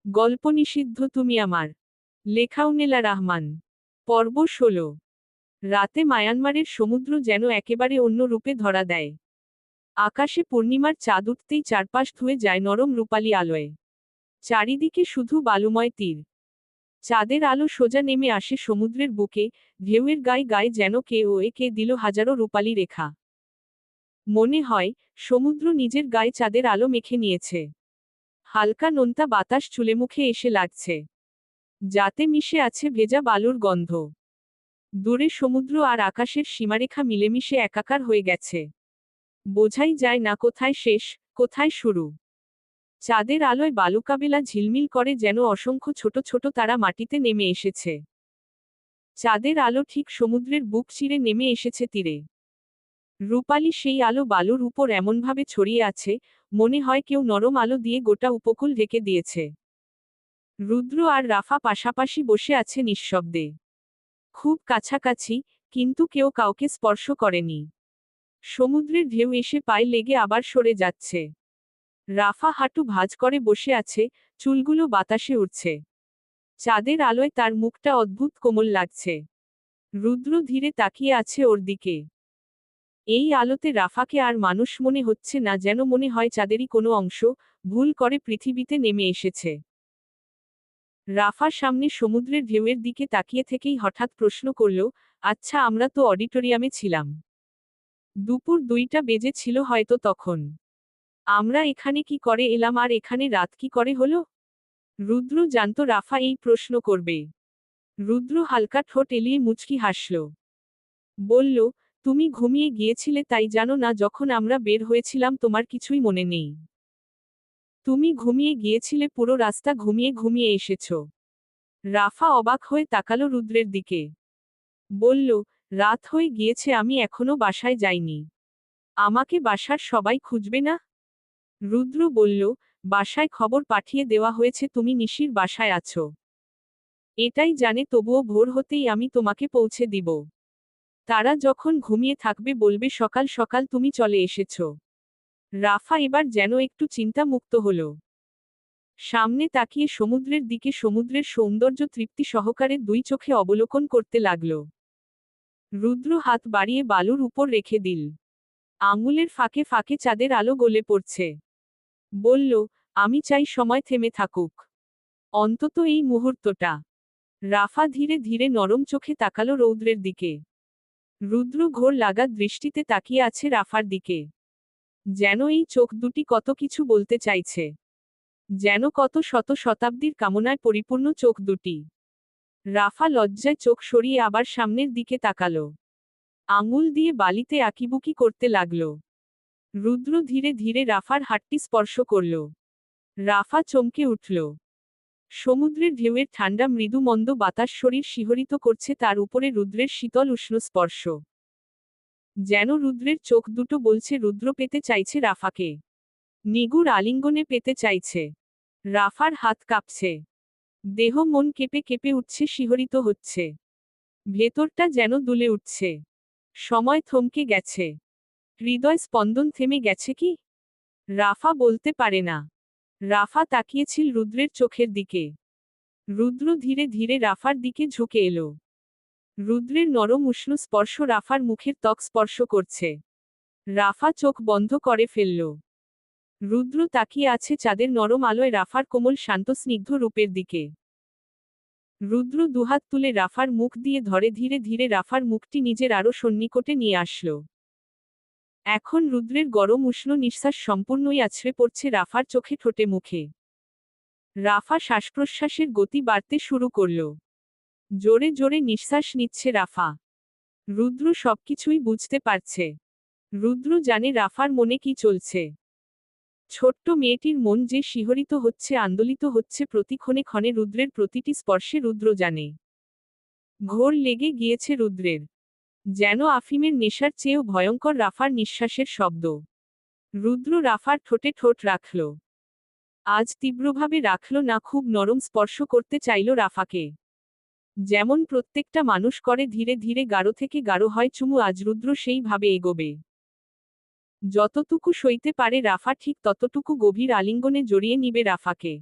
গল্প নিষিদ্ধ তুমি আমার। লেখা উনেলা রহমান। পর্ব 16। রাতে মায়ানমারের সমুদ্র যেন একেবারে অন্য রূপে ধরা দেয়। আকাশে পূর্ণিমার চাঁদ উঠতেই চারপাশ ধুয়ে যায় নরম রূপালী আলোয়। চারিদিকে শুধু বালুময় তীর। চাঁদের আলো সোজা নেমে আসে সমুদ্রের বুকে, ঢেউয়ের গায়ে গায়ে যেন কে ও একে দিল হাজারো রূপালী রেখা। মনে হয় সমুদ্র নিজের গায়ে চাঁদের আলো মেখে নিয়েছে। হালকা নোনতা বাতাস চুলেমুখে এসে লাগছে, যাতে মিশে আছে ভেজা বালুর গন্ধ। দূরে সমুদ্র আর আকাশের সীমারেখা মিলেমিশে একাকার হয়ে গেছে। বোঝাই যায় না কোথায় শেষ, কোথায় শুরু। চাঁদের আলোয় বালুকাবেলা ঝিলমিল করে যেন অসংখ্য ছোট ছোট তারা মাটিতে নেমে এসেছে। চাঁদের আলো ঠিক সমুদ্রের বুক চিরে নেমে এসেছে তীরে। রূপালী সেই আলো বালুর উপর এমনভাবে ছড়িয়ে আছে, মনে হয় কেউ নরম আলো দিয়ে গোটা উপকূল ঢেকে দিয়েছে। রুদ্র আর রাফা পাশাপাশি বসে আছে নিঃশব্দে। খুব কাছাকাছি, কিন্তু কেউ কাউকে স্পর্শ করেনি। সমুদ্রের ঢেউ এসে পায়ে লেগে আবার সরে যাচ্ছে। রাফা হাঁটু ভাঁজ করে বসে আছে, চুলগুলো বাতাসে উড়ছে। চাঁদের আলোয় তার মুখটা অদ্ভুত কোমল লাগছে। রুদ্র ধীরে তাকিয়ে আছে ওর দিকে। এই আলোতে রাফাকে আর মানুষ মনে হচ্ছে না, যেন মনে হয় চাঁদেরই কোনো অংশ ভুল করে পৃথিবীতে নেমে এসেছে। রাফা সামনে সমুদ্রের ঢেউয়ের দিকে তাকিয়ে থেকেই হঠাৎ প্রশ্ন করল, আচ্ছা, আমরা তো অডিটোরিয়ামে ছিলাম। দুপুর 2টা বেজেছিল হয়তো তখন। আমরা এখানে কি করে এলাম আর এখানে রাত কি করে হলো? রুদ্র জানত রাফা এই প্রশ্ন করবে। রুদ্র হালকা ঠোঁট এলিয়ে মুচকি হাসল। বলল, তুমি ঘুমিয়ে গিয়েছিলে তাই জানো না, যখন আমরা বের হয়েছিলাম তোমার কিছুই মনে নেই। তুমি ঘুমিয়ে গিয়েছিলে, পুরো রাস্তা ঘুমিয়ে ঘুমিয়ে এসেছ। রাফা অবাক হয়ে তাকালো রুদ্রের দিকে। বলল, রাত হয়ে গিয়েছে, আমি এখনো বাসায় যাইনি। আমাকে বাসার সবাই খুঁজবে না? রুদ্র বলল, বাসায় খবর পাঠিয়ে দেওয়া হয়েছে তুমি নিশির বাসায় আছো। এটাই জানে, তবুও ভোর হতেই আমি তোমাকে পৌঁছে দিব। তারা যখন ঘুমিয়ে থাকবে বলবে সকাল সকাল তুমি চলে এসেছ। রাফা এবার যেন একটু চিন্তামুক্ত হলো। সামনে তাকিয়ে সমুদ্রের দিকে, সমুদ্রের সৌন্দর্য তৃপ্তি সহকারে দুই চোখে অবলোকন করতে লাগল। রুদ্র হাত বাড়িয়ে বালুর উপর রেখে দিল। আঙুলের ফাঁকে ফাঁকে চাঁদের আলো গলে পড়ছে। বলল, আমি চাই সময় থেমে থাকুক, অন্তত এই মুহূর্তটা। রাফা ধীরে ধীরে নরম চোখে তাকালো রৌদ্রের দিকে। রুদ্র ঘোর লাগা দৃষ্টিতে তাকিয়ে আছে রাফার দিকে। যেন এই চোখ দুটি কত কিছু বলতে চাইছে। যেন কত শত শতাব্দীর কামনায় পরিপূর্ণ চোখ দুটি। রাফা লজ্জায় চোখ সরিয়ে আবার সামনের দিকে তাকালো। আঙুল দিয়ে বালিতে আঁকিবুকি করতে লাগল। রুদ্র ধীরে ধীরে রাফার হাতটি স্পর্শ করল। রাফা চমকে উঠল। সমুদ্রের ঢেউয়ের ঠান্ডা মৃদু মন্দ বাতাস শরীর শিহরিত করছে, তার উপরে রুদ্রের শীতল উষ্ণ স্পর্শ। যেন রুদ্রের চোখ দুটো বলছে, রুদ্র পেতে চাইছে রাফাকে। নিগুড় আলিঙ্গনে পেতে চাইছে। রাফার হাত কাঁপছে। দেহ মন কেঁপে কেঁপে উঠছে, শিহরিত হচ্ছে। ভেতরটা যেন দুলে উঠছে। সময় থমকে গেছে। হৃদয় স্পন্দন থেমে গেছে কি? রাফা বলতে পারে না। রাফা তাকিয়েছিল রুদ্রের চোখের দিকে। রুদ্র ধীরে ধীরে রাফার দিকে ঝুঁকে এলো। রুদ্রের নরম উষ্ণ স্পর্শ রাফার মুখের ত্বক স্পর্শ করছে। রাফা চোখ বন্ধ করে ফেলল। রুদ্র তাকিয়ে আছে চাঁদের নরম আলোয় রাফার কোমল শান্ত স্নিগ্ধ রূপের দিকে। রুদ্র দুহাত তুলে রাফার মুখ দিয়ে ধরে ধীরে ধীরে রাফার মুখটি নিজের আরো সন্নিকটে নিয়ে আসল। এখন রুদ্রের গরম উষ্ণ নিঃশ্বাস সম্পূর্ণই আছড়ে পড়ছে রাফার চোখে, ঠোঁটে, মুখে। রাফা শ্বাসপ্রশ্বাসের গতি বাড়তে শুরু করল। জোরে জোরে নিঃশ্বাস নিচ্ছে রাফা। রুদ্র সবকিছুই বুঝতে পারছে। রুদ্র জানে রাফার মনে কি চলছে। ছোট্ট মেয়েটির মন যে শিহরিত হচ্ছে, আন্দোলিত হচ্ছে প্রতি ক্ষণে ক্ষণে রুদ্রের প্রতিটি স্পর্শে। রুদ্র জানে ঘোর লেগে গিয়েছে রুদ্রের। যেন আফিমের নেশার চেয়েও ভয়ঙ্কর রাফার নিঃশ্বাসের শব্দ। রুদ্র রাফার ঠোঁটে ঠোঁট রাখল। আজ তীব্রভাবে রাখল না, খুব নরম স্পর্শ করতে চাইল রাফাকে। যেমন প্রত্যেকটা মানুষ করে, ধীরে ধীরে গাঢ় থেকে গাঢ় হয় চুমু। আজ রুদ্র সেইভাবে এগোবে। যতটুকু সইতে পারে রাফা ঠিক ততটুকু গভীর আলিঙ্গনে জড়িয়ে নিবে রাফাকে।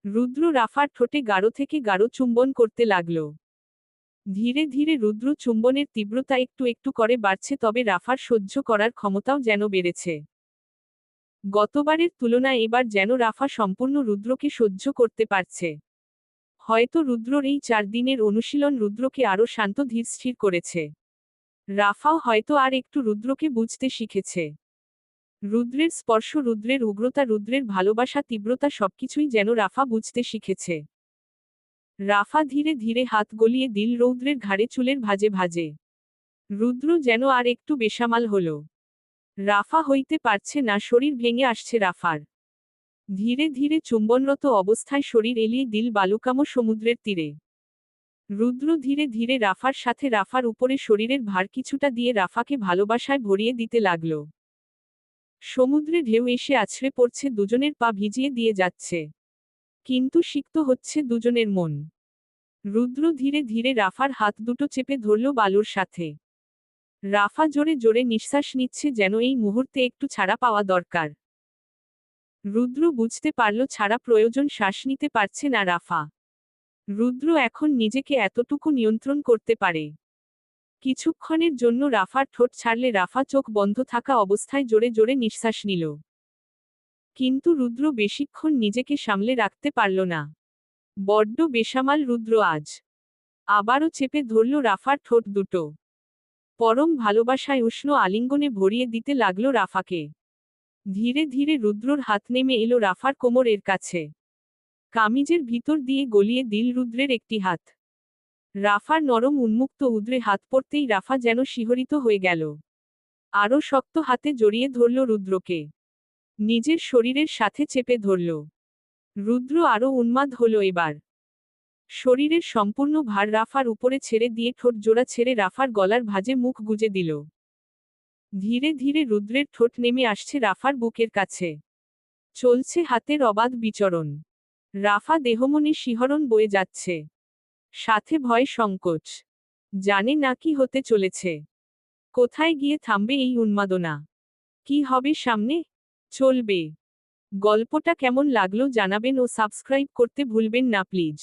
রুদ্র রাফার ঠোঁটে গাঢ় থেকে গাঢ় চুম্বন করতে লাগল। ধীরে ধীরে রুদ্র চুম্বনের তীব্রতা একটু একটু করে বাড়ছে, তবে রাফার সহ্য করার ক্ষমতাও যেন বেড়েছে। গতবারের তুলনায় এবার যেন রাফা সম্পূর্ণ রুদ্রকে সহ্য করতে পারছে। হয়তো রুদ্রর এই 4 দিনের অনুশীলন রুদ্রকে আরও শান্ত ধীরস্থির করেছে। রাফাও হয়তো আর একটু রুদ্রকে বুঝতে শিখেছে। রুদ্রের স্পর্শ, রুদ্রের উগ্রতা, রুদ্রের ভালোবাসা, তীব্রতা সবকিছুই যেন রাফা বুঝতে শিখেছে। রাফা ধীরে ধীরে হাত গলিয়ে দিল রৌদ্রের ঘাড়ে, চুলের ভাঁজে ভাঁজে। রুদ্র যেন আর একটু বেসামাল হল। রাফা হইতে পারছে না, শরীর ভেঙে আসছে রাফার। ধীরে ধীরে চুম্বনরত অবস্থায় শরীর এলিয়ে দিল বালুকামো সমুদ্রের তীরে। রুদ্র ধীরে ধীরে রাফার সাথে, রাফার উপরে শরীরের ভার কিছুটা দিয়ে রাফাকে ভালোবাসায় ভরিয়ে দিতে লাগল। সমুদ্রে ঢেউ এসে আছড়ে পড়ছে, দুজনের পা ভিজিয়ে দিয়ে যাচ্ছে। কিন্তু সিক্ত হচ্ছে দুজনের মন। রুদ্র ধীরে ধীরে রাফার হাত দুটো চেপে ধরল বালুর সাথে। রাফা জোরে জোরে নিঃশ্বাস নিচ্ছে, যেন এই মুহূর্তে একটু ছাড়া পাওয়া দরকার। রুদ্র বুঝতে পারল ছাড়া প্রয়োজন, শ্বাস নিতে পারছে না রাফা। রুদ্র এখন নিজেকে এতটুকু নিয়ন্ত্রণ করতে পারে। কিছুক্ষণের জন্য রাফার ঠোঁট ছাড়লে রাফা চোখ বন্ধ থাকা অবস্থায় জোরে জোরে নিঃশ্বাস নিল। কিন্তু রুদ্র বেশিক্ষণ নিজেকে সামলে রাখতে পারল না। বড্ড বেসামাল রুদ্র আজ। আবারও চেপে ধরল রাফার ঠোঁট দুটো। পরম ভালোবাসায় উষ্ণ আলিঙ্গনে ভরিয়ে দিতে লাগল রাফাকে। ধীরে ধীরে রুদ্রর হাত নেমে এলো রাফার কোমরের কাছে। কামিজের ভিতর দিয়ে গলিয়ে দিল রুদ্রের একটি হাত। রাফার নরম উন্মুক্ত উদরে হাত পড়তেই রাফা যেন শিহরিত হয়ে গেল। আরও শক্ত হাতে জড়িয়ে ধরল রুদ্রকে। নিজের শরীরের সাথে চেপে ধরল। রুদ্র আরও উন্মাদ হল এবার। শরীরের সম্পূর্ণ ভার রাফার উপরে ছেড়ে দিয়ে ঠোঁট জোড়া ছেড়ে রাফার গলার ভাঁজে মুখ গুজে দিল। ধীরে ধীরে রুদ্রের ঠোঁট নেমে আসছে রাফার বুকের কাছে। চলছে হাতের অবাধ বিচরণ। রাফা দেহমনে শিহরণ বয়ে যাচ্ছে, সাথে ভয় সংকোচ। জানে না কি হতে চলেছে। কোথায় গিয়ে থামবে এই উন্মাদনা? কি হবে সামনে? চলবে। গল্পটা কেমন লাগলো জানাবেন ও সাবস্ক্রাইব করতে ভুলবেন না প্লিজ।